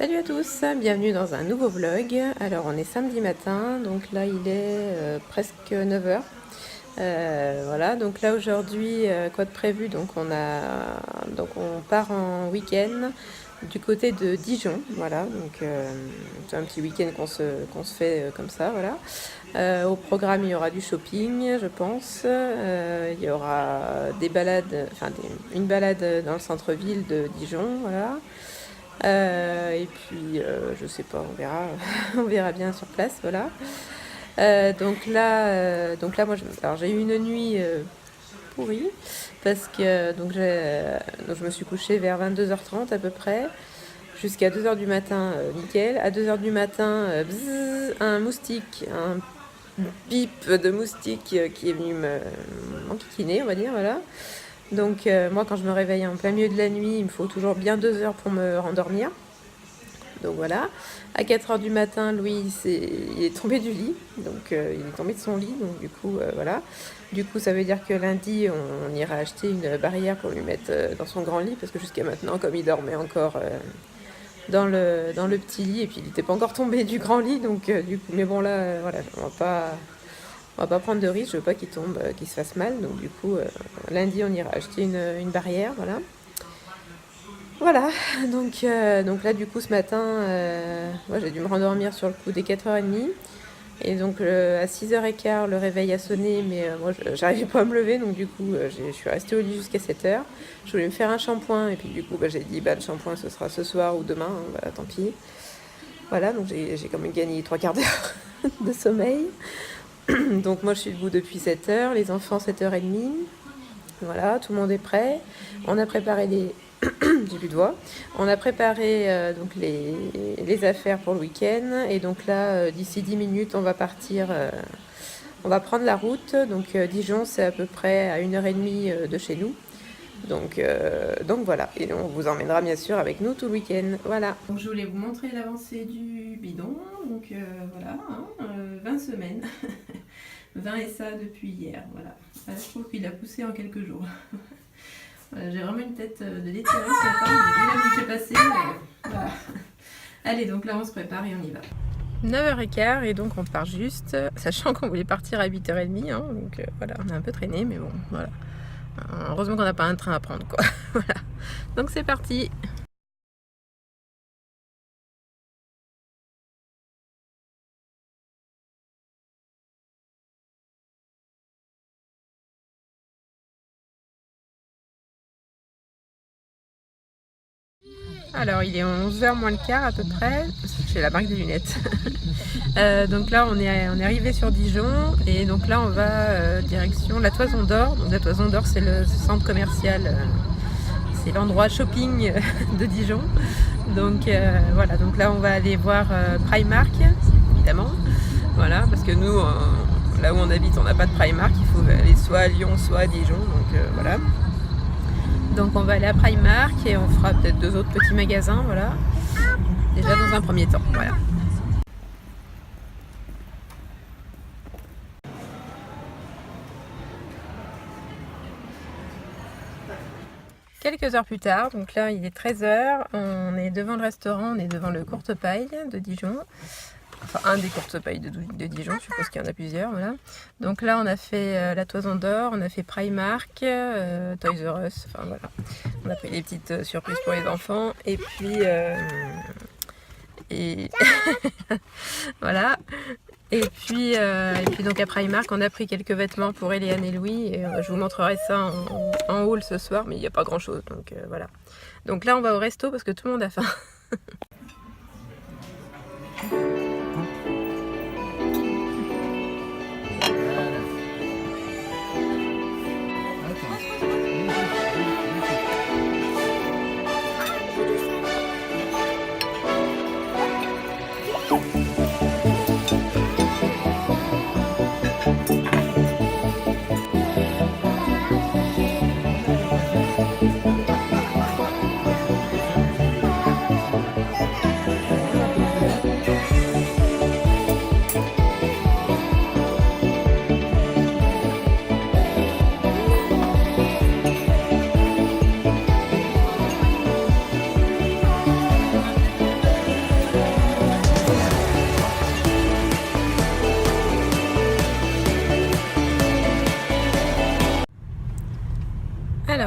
Salut à tous, bienvenue dans un nouveau vlog. Alors on est samedi matin, donc là il est presque 9 heures. Voilà, donc là aujourd'hui, quoi de prévu? Donc on part en week-end du côté de Dijon, voilà, donc c'est un petit week-end qu'on se fait comme ça, voilà. Au programme il y aura du shopping, je pense. Il y aura des balades, une balade dans le centre-ville de Dijon, voilà. Et puis, je sais pas, on verra, on verra bien sur place, voilà. Donc là, moi, alors j'ai eu une nuit pourrie parce que donc je me suis couchée vers 22h30 à peu près, jusqu'à 2h du matin, nickel. À 2h du matin, bzzz, un moustique, un bip de moustique qui est venu m'enquiquiner, on va dire, voilà. Donc moi, quand je me réveille en plein milieu de la nuit, il me faut toujours bien 2 heures pour me rendormir. Donc voilà, à 4h du matin, Louis, il est tombé du lit, donc il est tombé de son lit, donc du coup, voilà. Du coup, ça veut dire que lundi, on ira acheter une barrière pour lui mettre dans son grand lit, parce que jusqu'à maintenant, comme il dormait encore dans le petit lit, et puis il n'était pas encore tombé du grand lit, donc du coup, mais bon là, voilà, on va pas prendre de risque, je veux pas qu'il tombe, qu'il se fasse mal, donc du coup, lundi, on ira acheter une barrière, voilà. Voilà, donc là du coup ce matin, moi j'ai dû me rendormir sur le coup des 4h30. Et donc à 6h15 le réveil a sonné, mais moi j'arrivais pas à me lever, donc du coup je suis restée au lit jusqu'à 7h. Je voulais me faire un shampoing, et puis du coup j'ai dit le shampoing ce sera ce soir ou demain, hein, bah, tant pis. Voilà, donc j'ai quand même gagné 3 quarts d'heure de sommeil. Donc moi je suis debout depuis 7h, les enfants 7h30. Voilà, tout le monde est prêt. On a préparé les... J'ai plus de voix. On a préparé donc les affaires pour le week-end. Et donc là, d'ici 10 minutes, on va partir. On va prendre la route. Donc Dijon, c'est à peu près à 1h30 de chez nous. Donc voilà. Et on vous emmènera bien sûr avec nous tout le week-end. Voilà. Donc je voulais vous montrer l'avancée du bidon. Donc voilà, hein, 20 semaines. 20 et ça depuis hier. Voilà. Là, je trouve qu'il a poussé en quelques jours. Voilà, j'ai vraiment une tête de déterrée ce matin, mais vu la nuit qui est passée, voilà. Allez, donc là on se prépare et on y va. 9h15 et donc on part juste, sachant qu'on voulait partir à 8h30, hein, donc voilà, on a un peu traîné, mais bon, voilà. Heureusement qu'on n'a pas un train à prendre, quoi. Voilà. Donc c'est parti. Alors il est 11h moins le quart à peu près, j'ai la marque des lunettes. Donc là on est arrivé sur Dijon, et donc là on va direction la Toison d'Or. Donc la Toison d'Or c'est le centre commercial, c'est l'endroit shopping de Dijon. Donc voilà, donc là on va aller voir Primark évidemment. Voilà, parce que nous là où on habite on n'a pas de Primark, il faut aller soit à Lyon soit à Dijon, donc voilà. Donc on va aller à Primark et on fera peut-être 2 autres petits magasins, voilà. Déjà dans un premier temps, voilà. Quelques heures plus tard, donc là il est 13h, on est devant le restaurant, on est devant le Courte Paille de Dijon. Enfin un des Courte Paille de Dijon, je suppose qu'il y en a plusieurs, voilà. Donc là on a fait la Toison d'Or, on a fait Primark, Toys R Us, enfin voilà. On a pris des petites surprises pour les enfants, et puis voilà. Et puis donc à Primark, on a pris quelques vêtements pour Eliane et Louis, et je vous montrerai ça en haul ce soir, mais il n'y a pas grand chose, donc voilà. Donc là on va au resto parce que tout le monde a faim.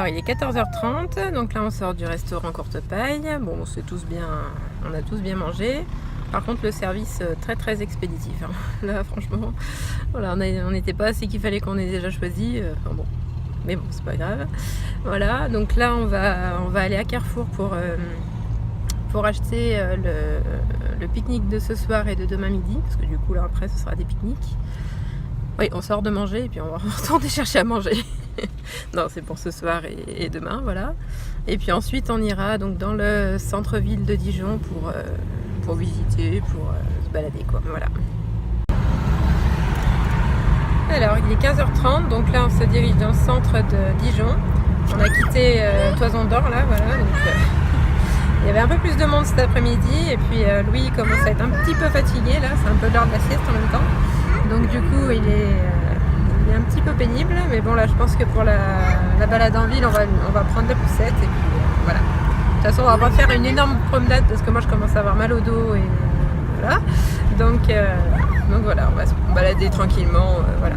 Alors il est 14h30, donc là on sort du restaurant Courte Paille. Bon, on a tous bien mangé. Par contre le service très très expéditif. Hein. Là franchement, voilà, on n'était pas assez qu'il fallait qu'on ait déjà choisi. Enfin bon, mais bon c'est pas grave. Voilà, donc là on va aller à Carrefour pour acheter le pique-nique de ce soir et de demain midi, parce que du coup là après ce sera des pique-niques. Oui, on sort de manger et puis on va retourner chercher à manger. Non, c'est pour ce soir et demain, voilà. Et puis ensuite, on ira donc dans le centre-ville de Dijon pour visiter, pour se balader, quoi. Voilà. Alors, il est 15h30, donc là, on se dirige dans le centre de Dijon. On a quitté Toison d'Or, là, voilà. Donc, il y avait un peu plus de monde cet après-midi. Et puis, Louis commence à être un petit peu fatigué, là. C'est un peu l'heure de la sieste en même temps. Donc du coup il est un petit peu pénible, mais bon là je pense que pour la balade en ville on va prendre la poussette et puis voilà. De toute façon on va pas faire une énorme promenade parce que moi je commence à avoir mal au dos et voilà. Donc voilà, on va se balader tranquillement, voilà.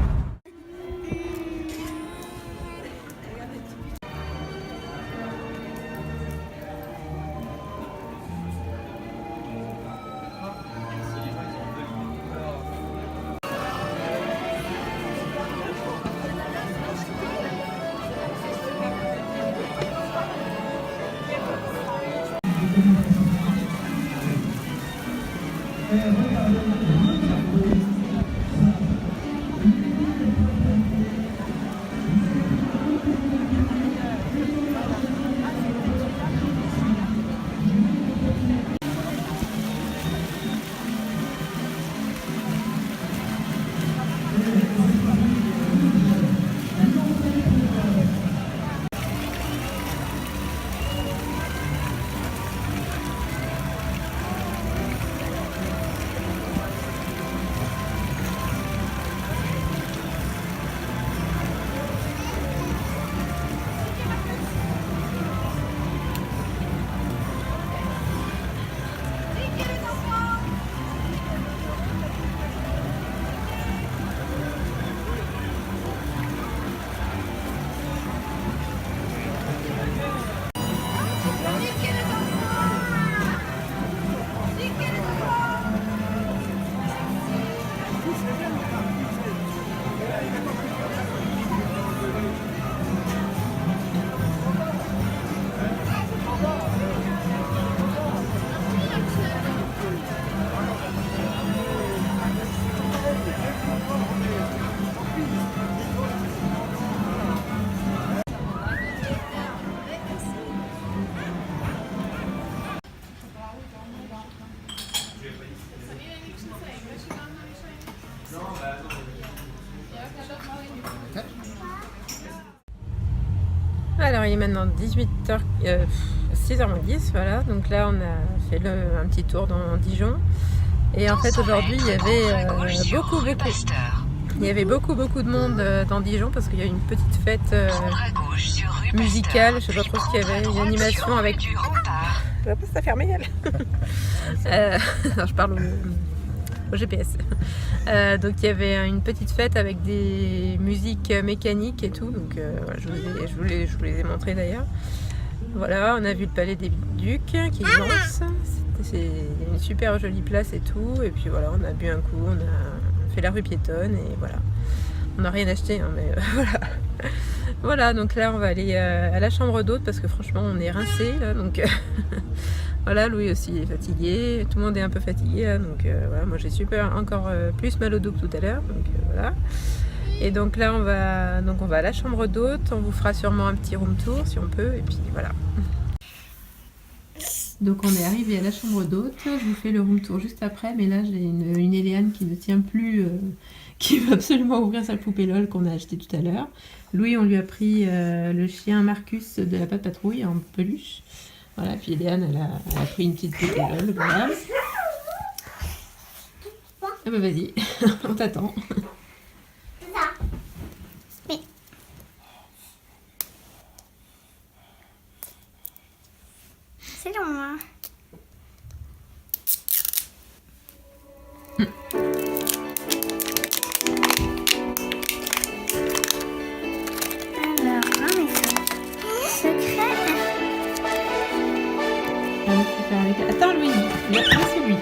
Alors il est maintenant 6h10, voilà, donc là on a fait un petit tour dans Dijon et en fait aujourd'hui il y avait beaucoup de monde dans Dijon parce qu'il y a une petite fête musicale, je sais pas trop ce qu'il y avait, une animation avec... Je sais pas si ça fermé elle. Non, je parle au GPS. Donc il y avait une petite fête avec des musiques mécaniques et tout, donc je vous les ai montrées d'ailleurs. Voilà, on a vu le palais des Ducs qui est immense, c'est une super jolie place et tout, et puis voilà, on a bu un coup, on a fait la rue piétonne et voilà. On n'a rien acheté, hein, mais voilà. Voilà, donc là on va aller à la chambre d'hôte parce que franchement on est rincé là, donc voilà, Louis aussi est fatigué, tout le monde est un peu fatigué là, donc voilà, moi j'ai encore plus mal au dos que tout à l'heure, donc voilà. Et donc là on va à la chambre d'hôte, on vous fera sûrement un petit room tour si on peut, et puis voilà. Donc on est arrivé à la chambre d'hôte, je vous fais le room tour juste après, mais là j'ai une Éléane qui ne tient plus, qui veut absolument ouvrir sa poupée LOL qu'on a acheté tout à l'heure. Louis, on lui a pris le chien Marcus de la Patte Patrouille en peluche. Voilà, puis Éléane, elle a pris une petite poupée LOL, voilà. Ah bah vas-y, on t'attend. C'est long, hein. Alors, non mais ça... un petit peu avec... Attends Louis, laisse-lui.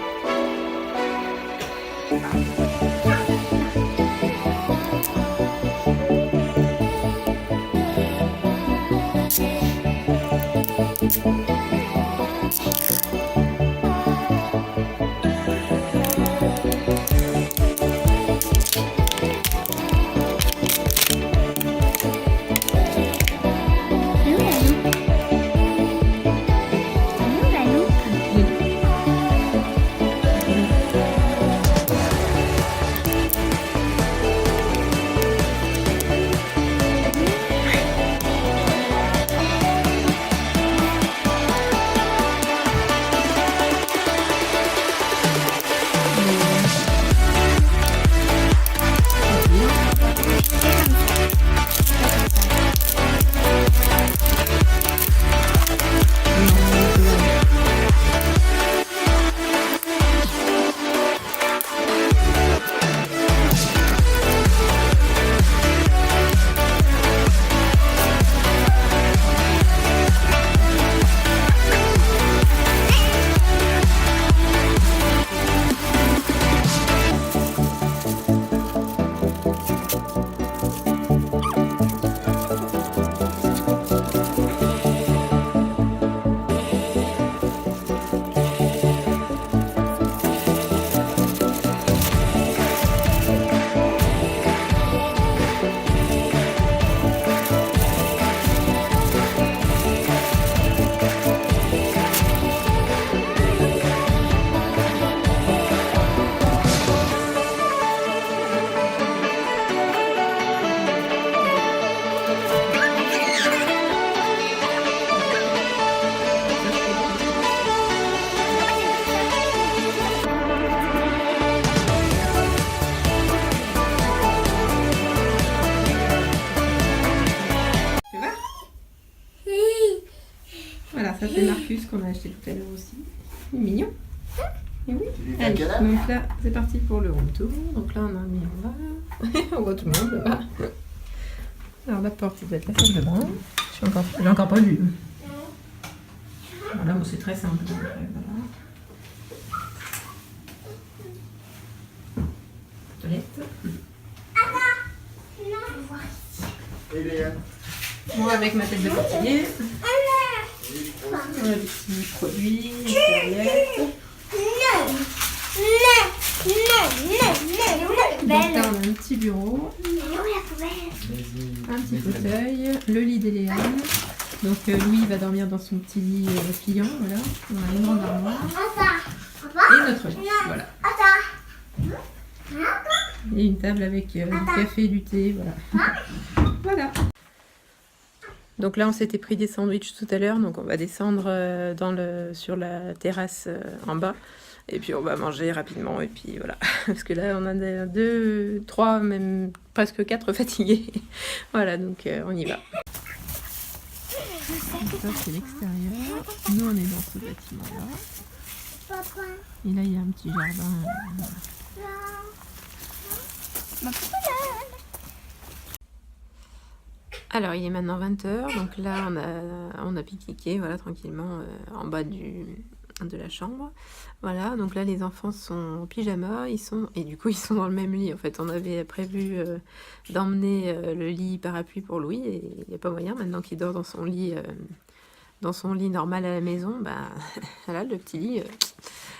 Voilà, ça c'est Marcus qu'on a acheté tout à l'heure aussi. Il est mignon. Et oui. Allez, donc là, c'est parti pour le room tour. Donc là, on a mis en bas. On voit tout le monde là-bas. Alors la porte, ça doit être la salle de bain. Je l'ai encore pas vu. Voilà, bon, c'est très simple. Donc, voilà. Toilette. Moi avec ma tête de portugais. On a des petits produits, des serviettes. Donc là on a un petit bureau, un petit fauteuil, le lit d'Eléane. Donc Louis va dormir dans son petit lit pliant, voilà. On a une grande armoire et notre lit, voilà. Et une table avec du café, du thé, voilà. Voilà. Donc là on s'était pris des sandwichs tout à l'heure, donc on va descendre sur la terrasse en bas. Et puis on va manger rapidement et puis voilà. Parce que là on a 2, 3, même presque 4 fatigués. Voilà, donc on y va. Donc ça c'est l'extérieur. Nous on est dans ce bâtiment là. Et là il y a un petit jardin. Alors il est maintenant 20h, donc là on a pique-niqué, voilà, tranquillement en bas de la chambre. Voilà, donc là les enfants sont en pyjama, et du coup ils sont dans le même lit. En fait on avait prévu d'emmener le lit parapluie pour Louis, et il n'y a pas moyen, maintenant qu'il dort dans son lit normal à la maison, bah voilà, le petit lit.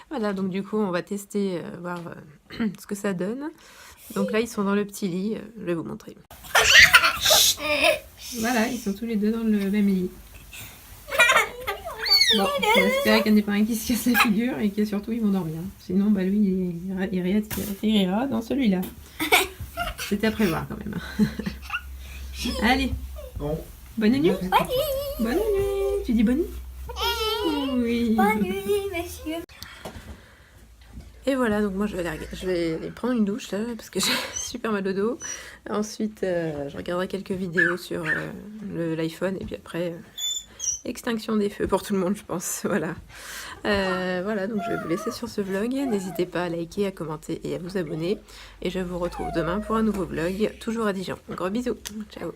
Voilà, donc du coup on va tester, voir ce que ça donne. Donc là ils sont dans le petit lit, je vais vous montrer. Voilà, ils sont tous les deux dans le même lit. Bon, on va espérer qu'il n'y en ait pas un qui se casse la figure et que surtout ils vont dormir. Sinon, bah lui, il ira dans celui-là. C'était à prévoir quand même. Allez, Bon. Bonne nuit. Bonne nuit. Tu dis bonne nuit? Oui. Bonne nuit, monsieur. Et voilà, donc moi je vais aller prendre une douche là, parce que j'ai super mal au dos. Ensuite, je regarderai quelques vidéos sur l'iPhone, et puis après, extinction des feux pour tout le monde, je pense. Voilà. Voilà, donc je vais vous laisser sur ce vlog. N'hésitez pas à liker, à commenter et à vous abonner. Et je vous retrouve demain pour un nouveau vlog, toujours à Dijon. Un gros bisous. Ciao.